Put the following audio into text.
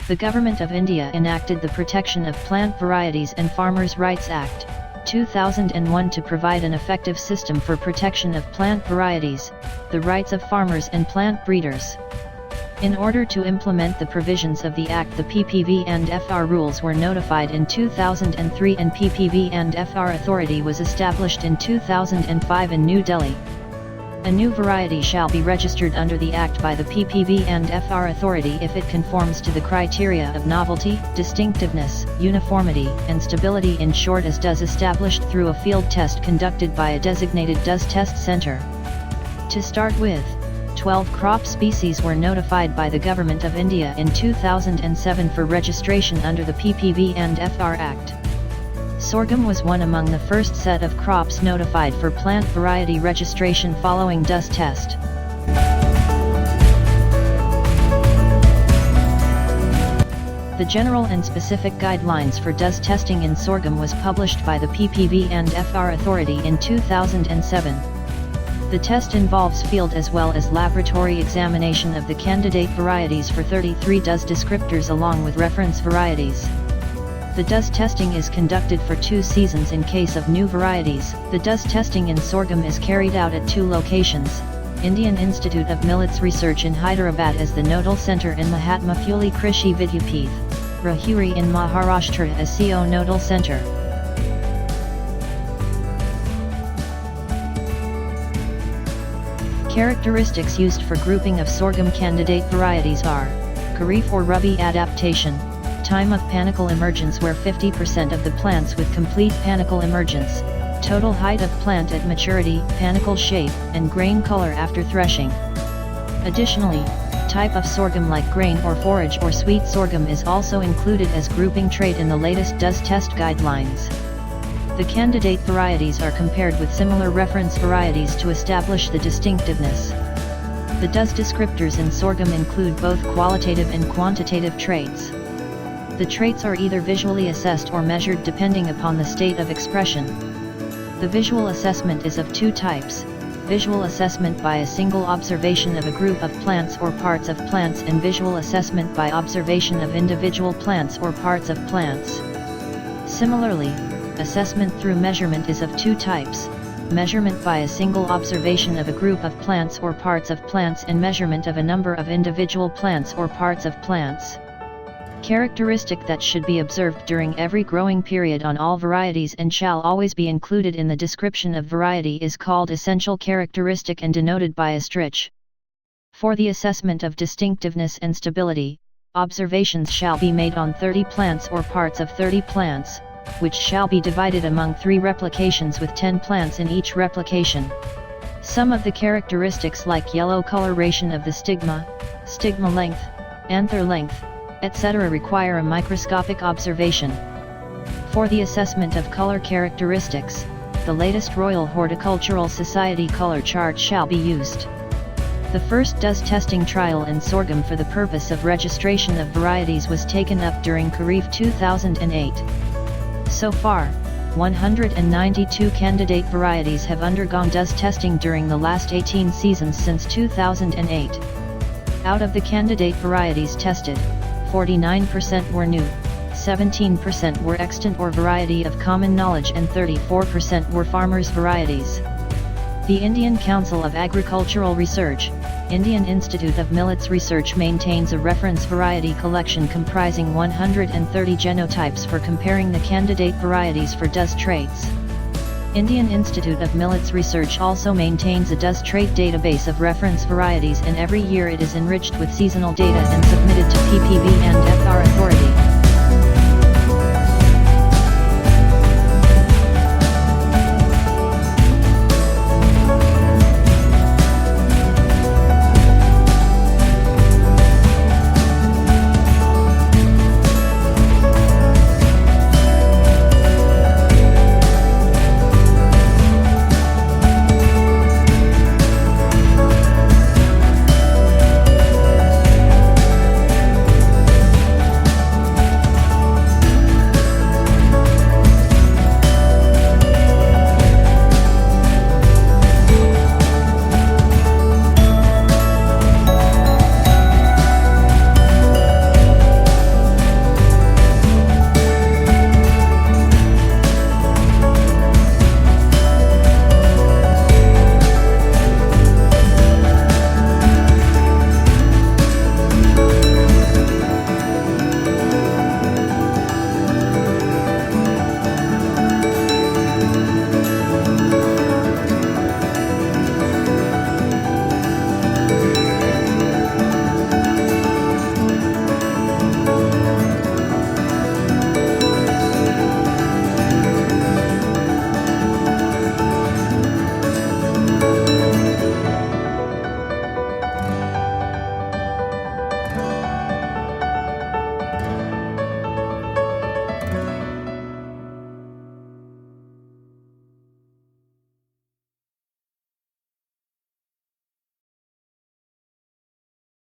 The Government of India enacted the Protection of Plant Varieties and Farmers' Rights Act, 2001 to provide an effective system for protection of plant varieties, the rights of farmers and plant breeders. In order to implement the provisions of the Act, the PPV and FR rules were notified in 2003 and PPV and FR authority was established in 2005 in New Delhi. A new variety shall be registered under the Act by the PPV and FR authority if it conforms to the criteria of novelty, distinctiveness, uniformity, and stability, in short as DUS, established through a field test conducted by a designated DUS test center. To start with, 12 crop species were notified by the Government of India in 2007 for registration under the PPV and FR Act. Sorghum was one among the first set of crops notified for plant variety registration following DUS test. The general and specific guidelines for DUS testing in sorghum was published by the PPV and FR authority in 2007. The test involves field as well as laboratory examination of the candidate varieties for 33 DUS descriptors along with reference varieties. The DUS testing is conducted for 2 seasons in case of new varieties. The DUS testing in sorghum is carried out at 2 locations: Indian Institute of Millets Research in Hyderabad as the nodal center and Mahatma Phule Krishi Vidyapeeth, Rahuri in Maharashtra as co-nodal center. Characteristics used for grouping of sorghum candidate varieties are: Kharif or Rabi adaptation, time of panicle emergence where 50% of the plants with complete panicle emergence, total height of plant at maturity, panicle shape, and grain color after threshing. Additionally, type of sorghum like grain or forage or sweet sorghum is also included as grouping trait in the latest DUS test guidelines. The candidate varieties are compared with similar reference varieties to establish the distinctiveness. The DUS descriptors in sorghum include both qualitative and quantitative traits. The traits are either visually assessed or measured depending upon the state of expression. The visual assessment is of 2 types: visual assessment by a single observation of a group of plants or parts of plants, and visual assessment by observation of individual plants or parts of plants. Similarly, assessment through measurement is of 2 types: measurement by a single observation of a group of plants or parts of plants, and measurement of a number of individual plants or parts of plants. Characteristic that should be observed during every growing period on all varieties and shall always be included in the description of variety is called essential characteristic and denoted by asterisk. For the assessment of distinctiveness and stability, observations shall be made on 30 plants or parts of 30 plants, which shall be divided among 3 replications with 10 plants in each replication. Some of the characteristics like yellow coloration of the stigma, stigma length, anther length, etc. require a microscopic observation. For the assessment of color characteristics, the latest Royal Horticultural Society color chart shall be used. The first DUS testing trial in sorghum for the purpose of registration of varieties was taken up during Kharif 2008. So far, 192 candidate varieties have undergone DUS testing during the last 18 seasons since 2008. Out of the candidate varieties tested, 49% were new, 17% were extant or variety of common knowledge, and 34% were farmers' varieties. The Indian Council of Agricultural Research, Indian Institute of Millets Research maintains a reference variety collection comprising 130 genotypes for comparing the candidate varieties for DUS traits. Indian Institute of Millets Research also maintains a DUS trait database of reference varieties, and every year it is enriched with seasonal data and submitted to PPV and FR authorities.